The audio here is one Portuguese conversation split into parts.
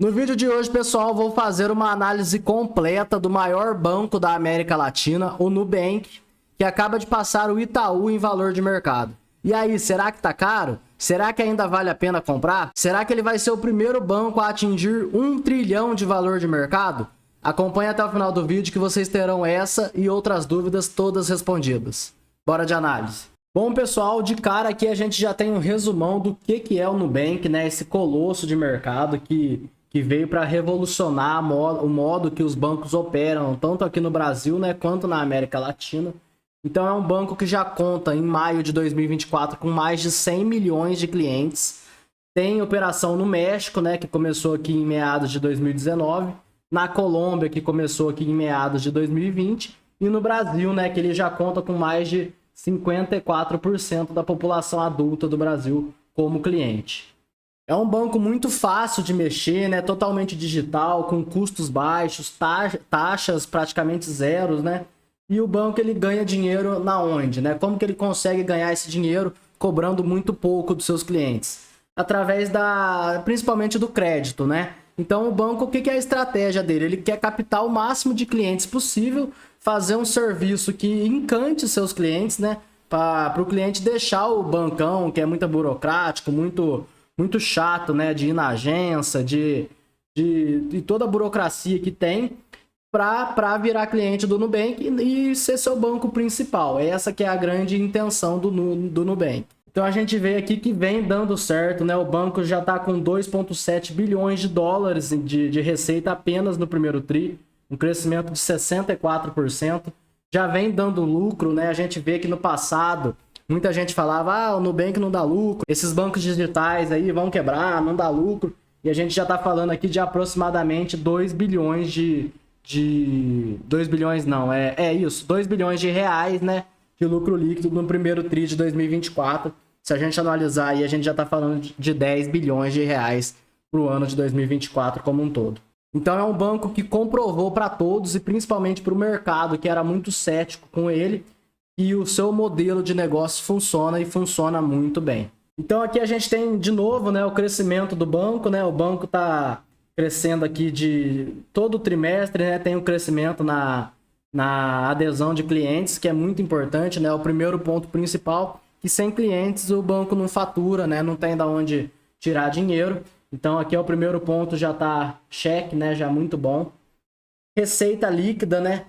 No vídeo de hoje, pessoal, vou fazer uma análise completa do maior banco da América Latina, o Nubank, que acaba de passar o Itaú em valor de mercado. E aí, será que tá caro? Será que ainda vale a pena comprar? Será que ele vai ser o primeiro banco a atingir 1 trilhão de valor de mercado? Acompanhe até o final do vídeo que vocês terão essa e outras dúvidas todas respondidas. Bora de análise. Bom, pessoal, de cara aqui a gente já tem um resumão do que é o Nubank, né? Esse colosso de mercado que veio para revolucionar o modo que os bancos operam, tanto aqui no Brasil, né, quanto na América Latina. Então é um banco que já conta em maio de 2024 com mais de 100 milhões de clientes. Tem operação no México, né, que começou aqui em meados de 2019, na Colômbia, que começou aqui em meados de 2020, e no Brasil, né, que ele já conta com mais de 54% da população adulta do Brasil como cliente. É um banco muito fácil de mexer, né? Totalmente digital, com custos baixos, taxas praticamente zeros, né? E o banco ele ganha dinheiro na onde, né? Como que ele consegue ganhar esse dinheiro cobrando muito pouco dos seus clientes? Através principalmente do crédito, né? Então o banco, o que é a estratégia dele? Ele quer captar o máximo de clientes possível, fazer um serviço que encante seus clientes, né? Para o cliente deixar o bancão, que é muito burocrático, muito chato, né, de ir na agência, de toda a burocracia que tem, para virar cliente do Nubank e ser seu banco principal. Essa que é a grande intenção do Nubank. Então a gente vê aqui que vem dando certo, né? O banco já está com 2,7 bilhões de dólares de receita apenas no primeiro tri, um crescimento de 64%. Já vem dando lucro, né? A gente vê que no passado muita gente falava, o Nubank não dá lucro, esses bancos digitais aí vão quebrar, não dá lucro. E a gente já tá falando aqui de aproximadamente 2 bilhões 2 bilhões não, isso, 2 bilhões de reais, né, de lucro líquido no primeiro tri de 2024. Se a gente analisar aí, a gente já tá falando de 10 bilhões de reais pro ano de 2024 como um todo. Então é um banco que comprovou para todos e principalmente para o mercado, que era muito cético com ele, e o seu modelo de negócio funciona e funciona muito bem. Então aqui a gente tem de novo, né, o crescimento do banco, né? O banco está crescendo aqui de todo trimestre, né? Tem o crescimento na adesão de clientes, que é muito importante, né? O primeiro ponto principal, que sem clientes o banco não fatura, né? Não tem de onde tirar dinheiro. Então aqui é o primeiro ponto, já está cheque, né? Já muito bom. Receita líquida, né?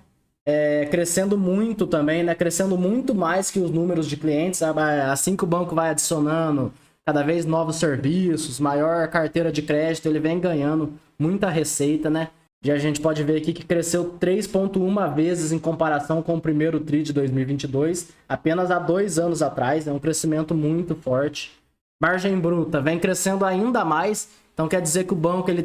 Crescendo muito também, né? Crescendo muito mais que os números de clientes. Assim que o banco vai adicionando cada vez novos serviços, maior carteira de crédito, ele vem ganhando muita receita, né? E a gente pode ver aqui que cresceu 3,1 vezes em comparação com o primeiro tri de 2022, apenas há 2 anos atrás. É um crescimento muito forte. Margem bruta vem crescendo ainda mais, então quer dizer que o banco ele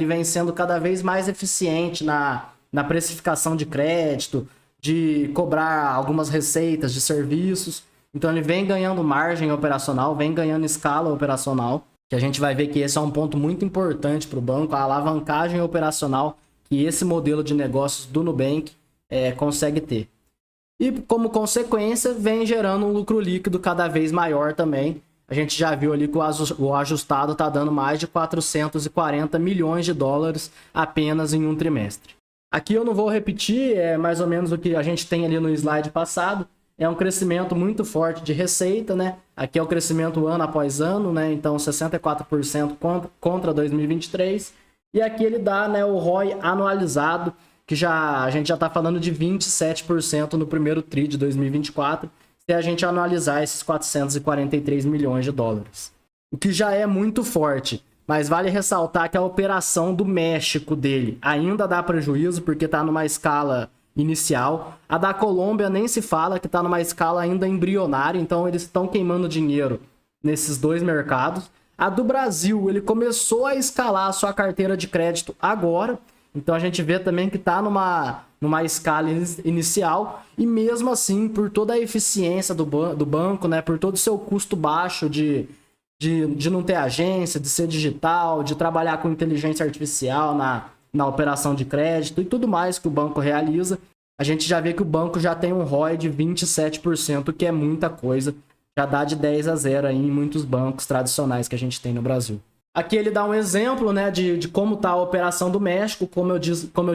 vem sendo cada vez mais eficiente na precificação de crédito, de cobrar algumas receitas de serviços. Então ele vem ganhando margem operacional, vem ganhando escala operacional, que a gente vai ver que esse é um ponto muito importante para o banco, a alavancagem operacional que esse modelo de negócios do Nubank consegue ter. E como consequência, vem gerando um lucro líquido cada vez maior também. A gente já viu ali que o ajustado está dando mais de 440 milhões de dólares apenas em um trimestre. Aqui eu não vou repetir, é mais ou menos o que a gente tem ali no slide passado. É um crescimento muito forte de receita, né? Aqui é o crescimento ano após ano, né? Então 64% contra 2023. E aqui ele dá, né, o ROI anualizado, que a gente já está falando de 27% no primeiro tri de 2024, se a gente analisar esses 443 milhões de dólares. O que já é muito forte. Mas vale ressaltar que a operação do México dele ainda dá prejuízo, porque está numa escala inicial. A da Colômbia nem se fala, que está numa escala ainda embrionária, então eles estão queimando dinheiro nesses dois mercados. A do Brasil, ele começou a escalar a sua carteira de crédito agora, então a gente vê também que está numa escala inicial, e mesmo assim, por toda a eficiência do banco, né, por todo o seu custo baixo de não ter agência, de ser digital, de trabalhar com inteligência artificial na operação de crédito e tudo mais que o banco realiza, a gente já vê que o banco já tem um ROI de 27%, que é muita coisa. Já dá de 10 a 0 aí em muitos bancos tradicionais que a gente tem no Brasil. Aqui ele dá um exemplo, né, de como está a operação do México. Como eu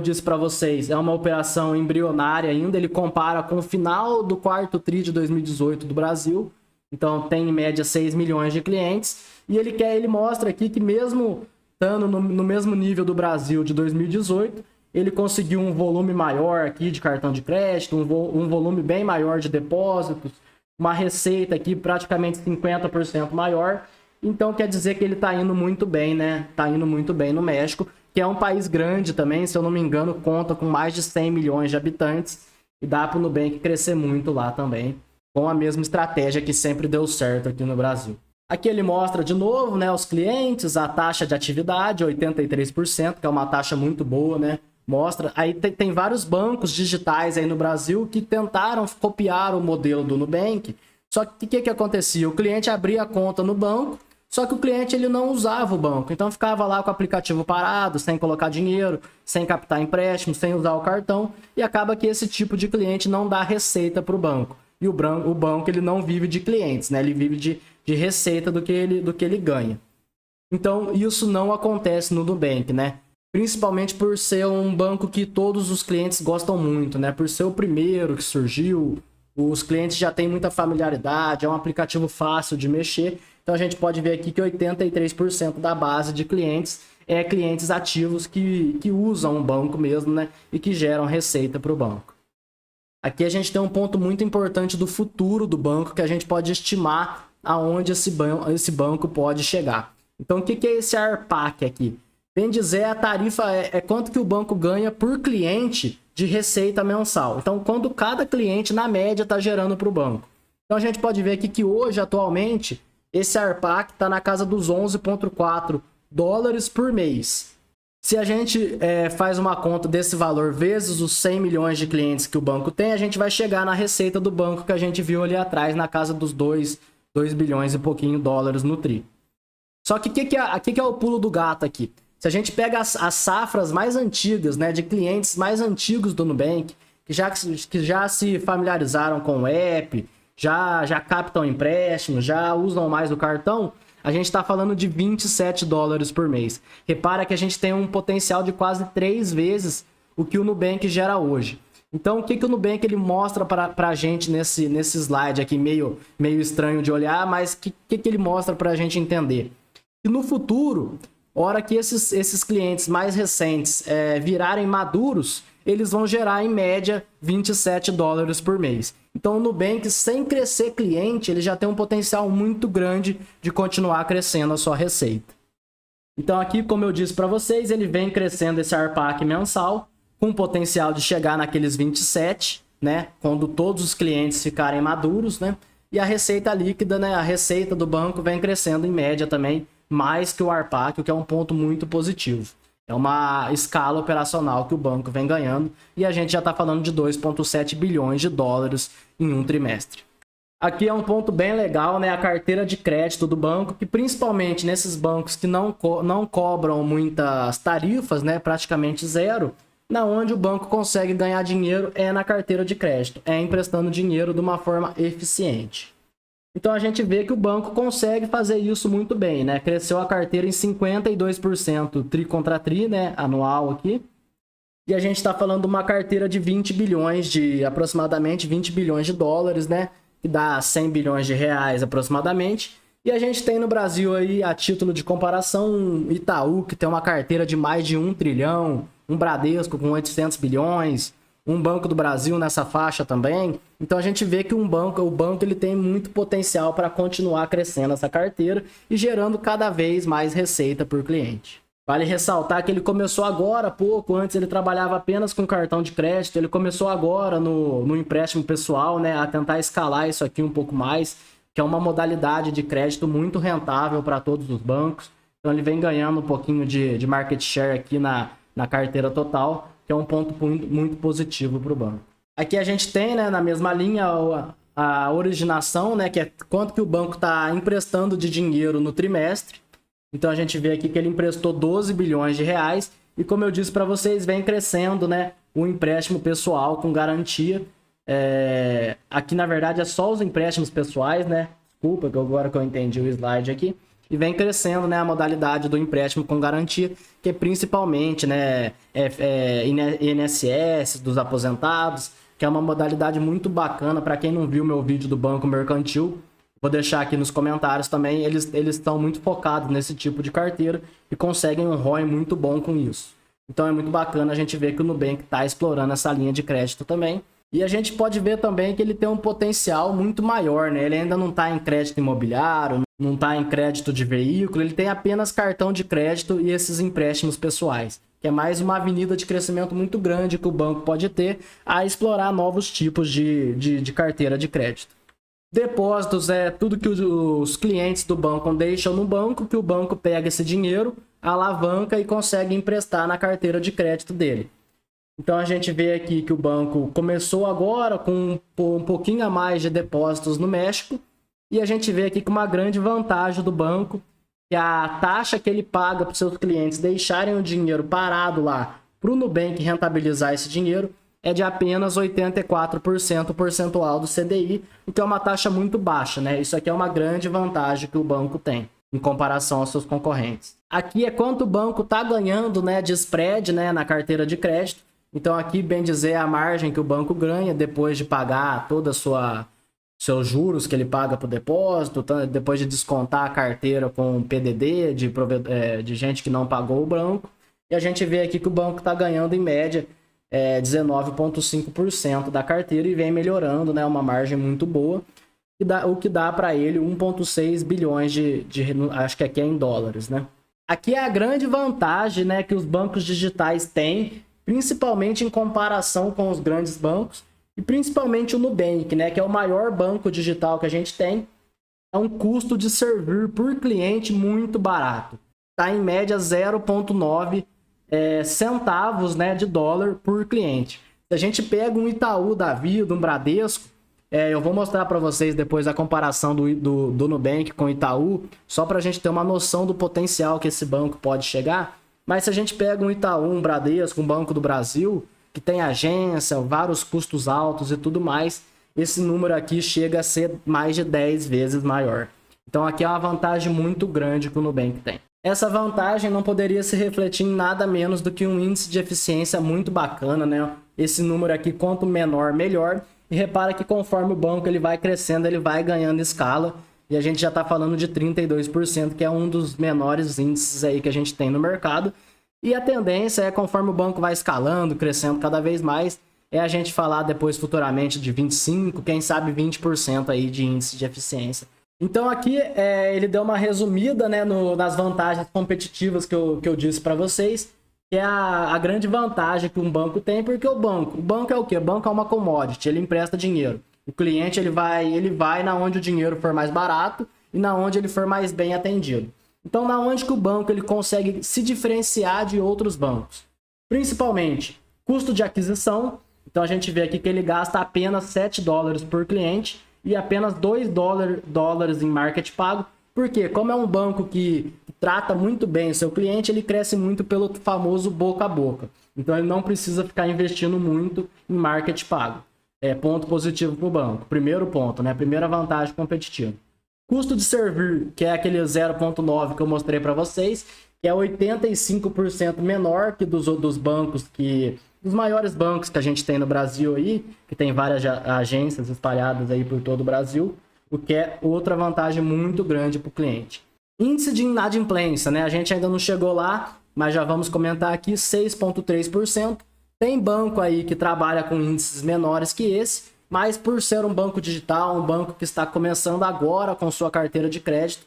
disse para vocês, é uma operação embrionária ainda. Ele compara com o final do quarto tri de 2018 do Brasil. Então tem em média 6 milhões de clientes. E ele mostra aqui que mesmo estando no mesmo nível do Brasil de 2018, ele conseguiu um volume maior aqui de cartão de crédito, um volume bem maior de depósitos, uma receita aqui praticamente 50% maior. Então quer dizer que ele tá indo muito bem, né? Tá indo muito bem no México, que é um país grande também, se eu não me engano, conta com mais de 100 milhões de habitantes. E dá para o Nubank crescer muito lá também, com a mesma estratégia que sempre deu certo aqui no Brasil. Aqui ele mostra de novo, né, os clientes, a taxa de atividade, 83%, que é uma taxa muito boa, né? Mostra, aí tem vários bancos digitais aí no Brasil que tentaram copiar o modelo do Nubank. Só que o que acontecia? O cliente abria a conta no banco, só que o cliente ele não usava o banco. Então ficava lá com o aplicativo parado, sem colocar dinheiro, sem captar empréstimo, sem usar o cartão. E acaba que esse tipo de cliente não dá receita para o banco. E o banco ele não vive de clientes, né? Ele vive de receita do que ele ganha. Então isso não acontece no Nubank, né? Principalmente por ser um banco que todos os clientes gostam muito, né? Por ser o primeiro que surgiu, os clientes já têm muita familiaridade, é um aplicativo fácil de mexer. Então a gente pode ver aqui que 83% da base de clientes é clientes ativos que usam o banco mesmo, né? E que geram receita para o banco. Aqui a gente tem um ponto muito importante do futuro do banco, que a gente pode estimar aonde esse banco pode chegar. Então o que é esse ARPAC aqui? Bem dizer, a tarifa é quanto que o banco ganha por cliente de receita mensal. Então, quando cada cliente, na média, está gerando para o banco. Então, a gente pode ver aqui que hoje, atualmente, esse ARPAC está na casa dos 11,4 dólares por mês. Se a gente faz uma conta desse valor vezes os 100 milhões de clientes que o banco tem, a gente vai chegar na receita do banco que a gente viu ali atrás, na casa dos 2 bilhões e pouquinho dólares no TRI. Só que o que é o pulo do gato aqui? Se a gente pega as safras mais antigas, né, de clientes mais antigos do Nubank, que já se familiarizaram com o app, já captam empréstimo, já usam mais o cartão, a gente está falando de 27 dólares por mês. Repara que a gente tem um potencial de quase 3 vezes o que o Nubank gera hoje. Então, o que o Nubank ele mostra para a gente nesse slide aqui, meio estranho de olhar, mas o que ele mostra para a gente entender? Que no futuro, hora que esses clientes mais recentes virarem maduros, eles vão gerar em média 27 dólares por mês. Então o Nubank, sem crescer cliente, ele já tem um potencial muito grande de continuar crescendo a sua receita. Então aqui, como eu disse para vocês, ele vem crescendo esse ARPAC mensal, com potencial de chegar naqueles 27, né? Quando todos os clientes ficarem maduros, né? E a receita líquida, né? A receita do banco vem crescendo em média também, mais que o ARPAC, o que é um ponto muito positivo. É uma escala operacional que o banco vem ganhando e a gente já está falando de 2,7 bilhões de dólares em um trimestre. Aqui é um ponto bem legal, né? A carteira de crédito do banco, que principalmente nesses bancos que não cobram muitas tarifas, né? Praticamente zero, na onde o banco consegue ganhar dinheiro é na carteira de crédito, é emprestando dinheiro de uma forma eficiente. Então a gente vê que o banco consegue fazer isso muito bem, né? Cresceu a carteira em 52% tri contra tri, né? Anual aqui. E a gente está falando de uma carteira de 20 bilhões, aproximadamente 20 bilhões de dólares, né? Que dá 100 bilhões de reais aproximadamente. E a gente tem no Brasil aí, a título de comparação, um Itaú, que tem uma carteira de mais de 1 trilhão, um Bradesco com 800 bilhões, um Banco do Brasil nessa faixa também. Então a gente vê que o banco ele tem muito potencial para continuar crescendo essa carteira e gerando cada vez mais receita por cliente. Vale ressaltar que ele começou agora há pouco, antes ele trabalhava apenas com cartão de crédito, ele começou agora no empréstimo pessoal, né, a tentar escalar isso aqui um pouco mais, que é uma modalidade de crédito muito rentável para todos os bancos. Então ele vem ganhando um pouquinho de market share aqui na carteira total, que é um ponto muito positivo para o banco. Aqui a gente tem, né, na mesma linha a originação, né, que é quanto que o banco está emprestando de dinheiro no trimestre. Então a gente vê aqui que ele emprestou 12 bilhões de reais e, como eu disse para vocês, vem crescendo, né, o empréstimo pessoal com garantia. Aqui na verdade é só os empréstimos pessoais, né? Desculpa, agora que eu entendi o slide aqui. e vem crescendo, né, a modalidade do empréstimo com garantia, que é principalmente, né, INSS dos aposentados, que é uma modalidade muito bacana. Para quem não viu meu vídeo do Banco Mercantil, vou deixar aqui nos comentários também. Eles estão muito focados nesse tipo de carteira e conseguem um ROI muito bom com isso. Então é muito bacana a gente ver que o Nubank está explorando essa linha de crédito também. E a gente pode ver também que ele tem um potencial muito maior, né? Ele ainda não está em crédito imobiliário, não está em crédito de veículo, ele tem apenas cartão de crédito e esses empréstimos pessoais, que é mais uma avenida de crescimento muito grande que o banco pode ter a explorar novos tipos de carteira de crédito. Depósitos é tudo que os clientes do banco deixam no banco, que o banco pega esse dinheiro, alavanca e consegue emprestar na carteira de crédito dele. Então a gente vê aqui que o banco começou agora com um pouquinho a mais de depósitos no México, e a gente vê aqui que uma grande vantagem do banco, que a taxa que ele paga para os seus clientes deixarem o dinheiro parado lá para o Nubank rentabilizar esse dinheiro, é de apenas 84% percentual do CDI, o que é uma taxa muito baixa, né? Isso aqui é uma grande vantagem que o banco tem em comparação aos seus concorrentes. Aqui é quanto o banco está ganhando, né, de spread, né, na carteira de crédito. Então aqui, bem dizer, a margem que o banco ganha depois de pagar toda a seus juros que ele paga para o depósito, depois de descontar a carteira com PDD de gente que não pagou o banco. E a gente vê aqui que o banco está ganhando em média 19,5% da carteira e vem melhorando, né, uma margem muito boa, o que dá para ele 1,6 bilhões acho que aqui é em dólares, né? Aqui é a grande vantagem, né, que os bancos digitais têm, principalmente em comparação com os grandes bancos, e principalmente o Nubank, né, que é o maior banco digital que a gente tem. É um custo de servir por cliente muito barato. Está em média 0,9 centavos, né, de dólar por cliente. Se a gente pega um Itaú da vida, um Bradesco, eu vou mostrar para vocês depois a comparação do Nubank com o Itaú, só para a gente ter uma noção do potencial que esse banco pode chegar. Mas se a gente pega um Itaú, um Bradesco, um Banco do Brasil, que tem agência, vários custos altos e tudo mais, esse número aqui chega a ser mais de 10 vezes maior. Então aqui é uma vantagem muito grande que o Nubank tem. Essa vantagem não poderia se refletir em nada menos do que um índice de eficiência muito bacana, né? Esse número aqui, quanto menor, melhor. E repara que conforme o banco ele vai crescendo, ele vai ganhando escala. E a gente já está falando de 32%, que é um dos menores índices aí que a gente tem no mercado. E a tendência é, conforme o banco vai escalando, crescendo cada vez mais, é a gente falar depois futuramente de 25%, quem sabe 20% aí de índice de eficiência. Então aqui ele deu uma resumida, né, nas vantagens competitivas que eu disse para vocês, que é a grande vantagem que um banco tem, porque o banco é o quê? O banco é uma commodity, ele empresta dinheiro. O cliente ele vai na onde o dinheiro for mais barato e na onde ele for mais bem atendido. Então, na onde que o banco ele consegue se diferenciar de outros bancos? Principalmente custo de aquisição. Então a gente vê aqui que ele gasta apenas 7 dólares por cliente e apenas 2 dólares em marketing pago. Porque como é um banco que trata muito bem o seu cliente, ele cresce muito pelo famoso boca a boca. Então ele não precisa ficar investindo muito em marketing pago. É ponto positivo para o banco. Primeiro ponto, né? Primeira vantagem competitiva. Custo de servir, que é aquele 0,9 que eu mostrei para vocês, que é 85% menor que dos bancos dos maiores bancos que a gente tem no Brasil aí, que tem várias agências espalhadas aí por todo o Brasil, o que é outra vantagem muito grande para o cliente. Índice de inadimplência, né? A gente ainda não chegou lá, mas já vamos comentar aqui, 6,3%. Tem banco aí que trabalha com índices menores que esse, mas por ser um banco digital, um banco que está começando agora com sua carteira de crédito,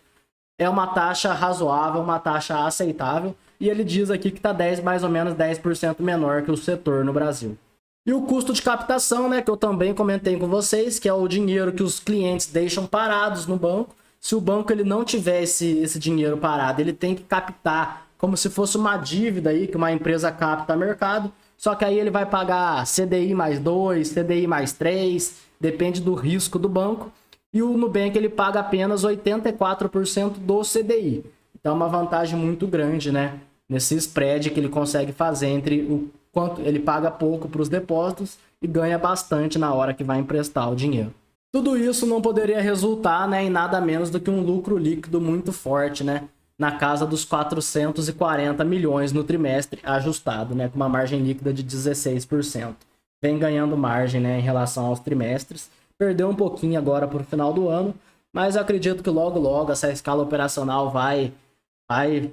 é uma taxa razoável, uma taxa aceitável, e ele diz aqui que está mais ou menos 10% menor que o setor no Brasil. E o custo de captação, né, que eu também comentei com vocês, que é o dinheiro que os clientes deixam parados no banco. Se o banco ele não tiver esse dinheiro parado, ele tem que captar como se fosse uma dívida aí que uma empresa capta no mercado. Só que aí ele vai pagar CDI mais 2, CDI mais 3, depende do risco do banco. E o Nubank ele paga apenas 84% do CDI. Então é uma vantagem muito grande, né? Nesse spread que ele consegue fazer entre o quanto ele paga pouco para os depósitos e ganha bastante na hora que vai emprestar o dinheiro. Tudo isso não poderia resultar, né, em nada menos do que um lucro líquido muito forte, né, na casa dos 440 milhões no trimestre ajustado, né, com uma margem líquida de 16%. Vem ganhando margem, né, em relação aos trimestres. Perdeu um pouquinho agora para o final do ano, mas eu acredito que logo logo essa escala operacional vai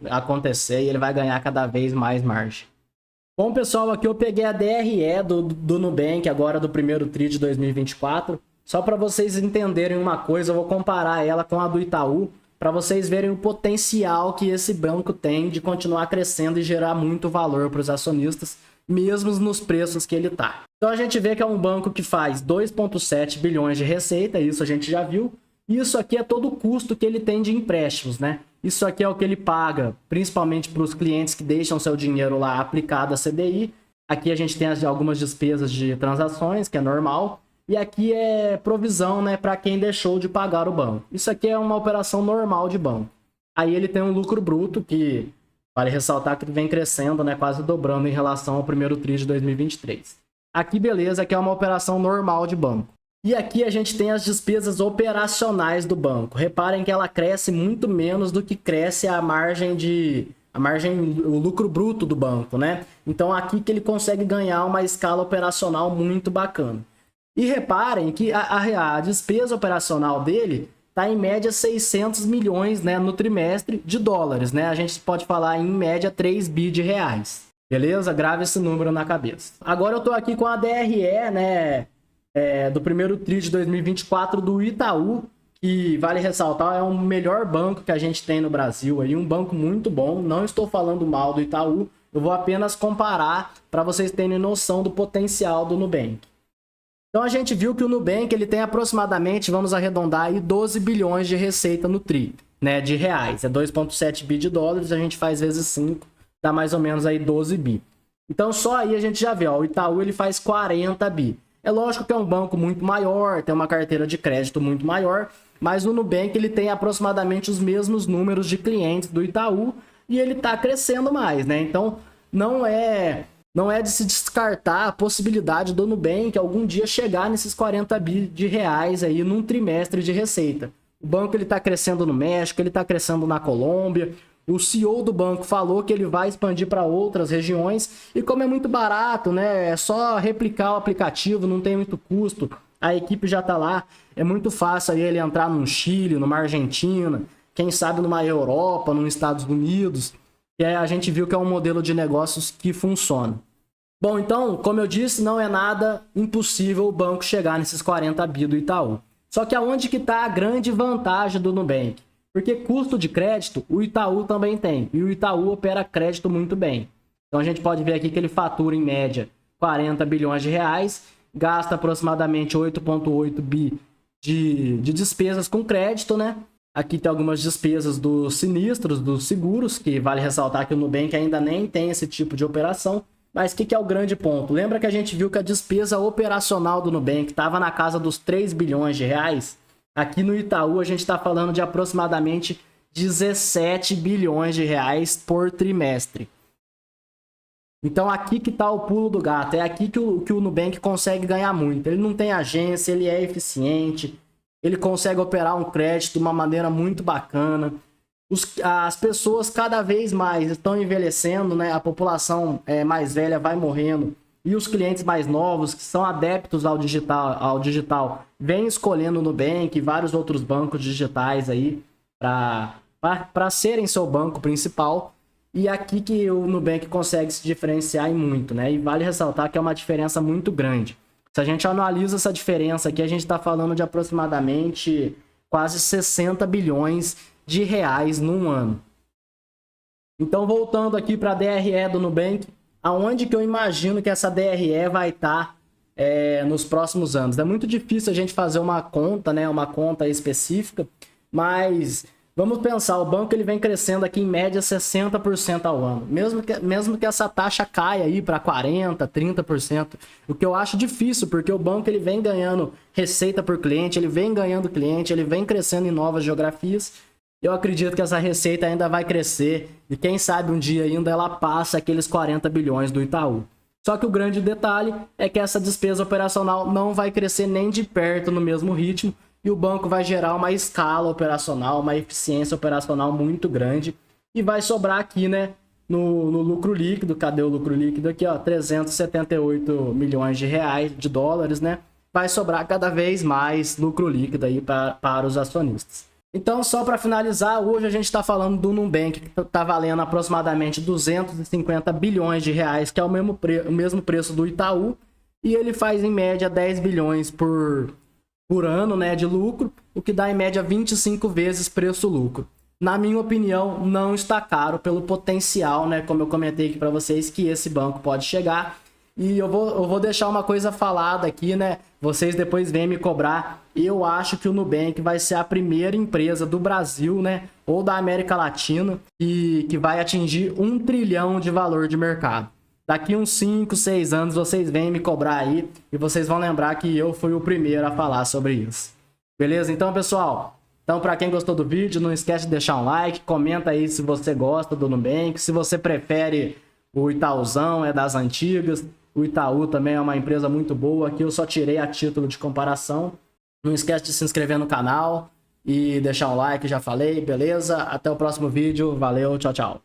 acontecer e ele vai ganhar cada vez mais margem. Bom, pessoal, aqui eu peguei a DRE do Nubank agora do primeiro TRI de 2024. Só para vocês entenderem uma coisa, eu vou comparar ela com a do Itaú, para vocês verem o potencial que esse banco tem de continuar crescendo e gerar muito valor para os acionistas, mesmo nos preços que ele está. Então a gente vê que é um banco que faz 2,7 bilhões de receita, isso a gente já viu. Isso aqui é todo o custo que ele tem de empréstimos, né? Isso aqui é o que ele paga, principalmente para os clientes que deixam seu dinheiro lá aplicado a CDI. Aqui a gente tem algumas despesas de transações, que é normal. E aqui é provisão, né, para quem deixou de pagar o banco. Isso aqui é uma operação normal de banco. Aí ele tem um lucro bruto que, vale ressaltar que vem crescendo, né, quase dobrando em relação ao primeiro TRI de 2023. Aqui, beleza, aqui é uma operação normal de banco. E aqui a gente tem as despesas operacionais do banco. Reparem que ela cresce muito menos do que cresce o lucro bruto do banco, né? Então aqui que ele consegue ganhar uma escala operacional muito bacana. E reparem que a despesa operacional dele está em média 600 milhões, né, no trimestre de dólares, né? A gente pode falar em média 3 bi de reais. Beleza? Grave esse número na cabeça. Agora eu tô aqui com a DRE, né, do primeiro TRI de 2024 do Itaú, que vale ressaltar, é o melhor banco que a gente tem no Brasil, aí, um banco muito bom. Não estou falando mal do Itaú, eu vou apenas comparar para vocês terem noção do potencial do Nubank. Então a gente viu que o Nubank ele tem aproximadamente, vamos arredondar aí, 12 bilhões de receita no TRI, né, de reais. É 2,7 bi de dólares, a gente faz vezes 5, dá mais ou menos aí 12 bi. Então só aí a gente já vê, ó, o Itaú ele faz 40 bi. É lógico que é um banco muito maior, tem uma carteira de crédito muito maior, mas o Nubank ele tem aproximadamente os mesmos números de clientes do Itaú e ele está crescendo mais, né? Então não é de se descartar a possibilidade do Nubank algum dia chegar nesses 40 bi de reais aí num trimestre de receita. O banco ele está crescendo no México, ele está crescendo na Colômbia. O CEO do banco falou que ele vai expandir para outras regiões e como é muito barato, né? É só replicar o aplicativo, não tem muito custo. A equipe já está lá, é muito fácil aí ele entrar num Chile, numa Argentina, quem sabe numa Europa, nos Estados Unidos. E a gente viu que é um modelo de negócios que funciona. Bom, então, como eu disse, não é nada impossível o banco chegar nesses 40 bi do Itaú. Só que aonde que está a grande vantagem do Nubank? Porque custo de crédito, o Itaú também tem. E o Itaú opera crédito muito bem. Então a gente pode ver aqui que ele fatura em média 40 bilhões de reais, gasta aproximadamente 8,8 bi de despesas com crédito, né? Aqui tem algumas despesas dos sinistros, dos seguros, que vale ressaltar que o Nubank ainda nem tem esse tipo de operação. Mas o que é o grande ponto? Lembra que a gente viu que a despesa operacional do Nubank estava na casa dos 3 bilhões de reais? Aqui no Itaú a gente está falando de aproximadamente 17 bilhões de reais por trimestre. Então aqui que está o pulo do gato, é aqui que o Nubank consegue ganhar muito. Ele não tem agência, ele é eficiente, ele consegue operar um crédito de uma maneira muito bacana. As pessoas cada vez mais estão envelhecendo, né? A população mais velha vai morrendo. E os clientes mais novos, que são adeptos ao digital vêm escolhendo o Nubank e vários outros bancos digitais aí para serem seu banco principal. E aqui que o Nubank consegue se diferenciar em muito, né? E vale ressaltar que é uma diferença muito grande. Se a gente analisa essa diferença aqui, a gente está falando de aproximadamente quase 60 bilhões de reais num ano. Então, voltando aqui para a DRE do Nubank, aonde que eu imagino que essa DRE vai estar nos próximos anos? É muito difícil a gente fazer uma conta, né? Uma conta específica, mas vamos pensar, o banco ele vem crescendo aqui em média 60% ao ano. Mesmo que essa taxa caia aí para 40%, 30%, o que eu acho difícil, porque o banco ele vem ganhando receita por cliente, ele vem ganhando cliente, ele vem crescendo em novas geografias. Eu acredito que essa receita ainda vai crescer e quem sabe um dia ainda ela passa aqueles 40 bilhões do Itaú. Só que o grande detalhe é que essa despesa operacional não vai crescer nem de perto no mesmo ritmo e o banco vai gerar uma escala operacional, uma eficiência operacional muito grande e vai sobrar aqui, né, no lucro líquido. Cadê o lucro líquido aqui, ó? 378 milhões de reais, de dólares, né? Vai sobrar cada vez mais lucro líquido aí para os acionistas. Então, só para finalizar, hoje a gente está falando do Nubank, que está valendo aproximadamente 250 bilhões de reais, que é o mesmo preço do Itaú, e ele faz em média 10 bilhões por ano, né, de lucro, o que dá em média 25 vezes preço-lucro. Na minha opinião, não está caro pelo potencial, né, como eu comentei aqui para vocês, que esse banco pode chegar. E eu vou deixar uma coisa falada aqui, né? Vocês depois vêm me cobrar. Eu acho que o Nubank vai ser a primeira empresa do Brasil, né? Ou da América Latina, que vai atingir 1 trilhão de valor de mercado. Daqui uns 5, 6 anos vocês vêm me cobrar aí e vocês vão lembrar que eu fui o primeiro a falar sobre isso. Beleza? Então, pessoal, para quem gostou do vídeo, não esquece de deixar um like, comenta aí se você gosta do Nubank, se você prefere o Itaúzão, é das antigas. O Itaú também é uma empresa muito boa, aqui eu só tirei a título de comparação. Não esquece de se inscrever no canal e deixar um like, já falei, beleza? Até o próximo vídeo, valeu, tchau, tchau.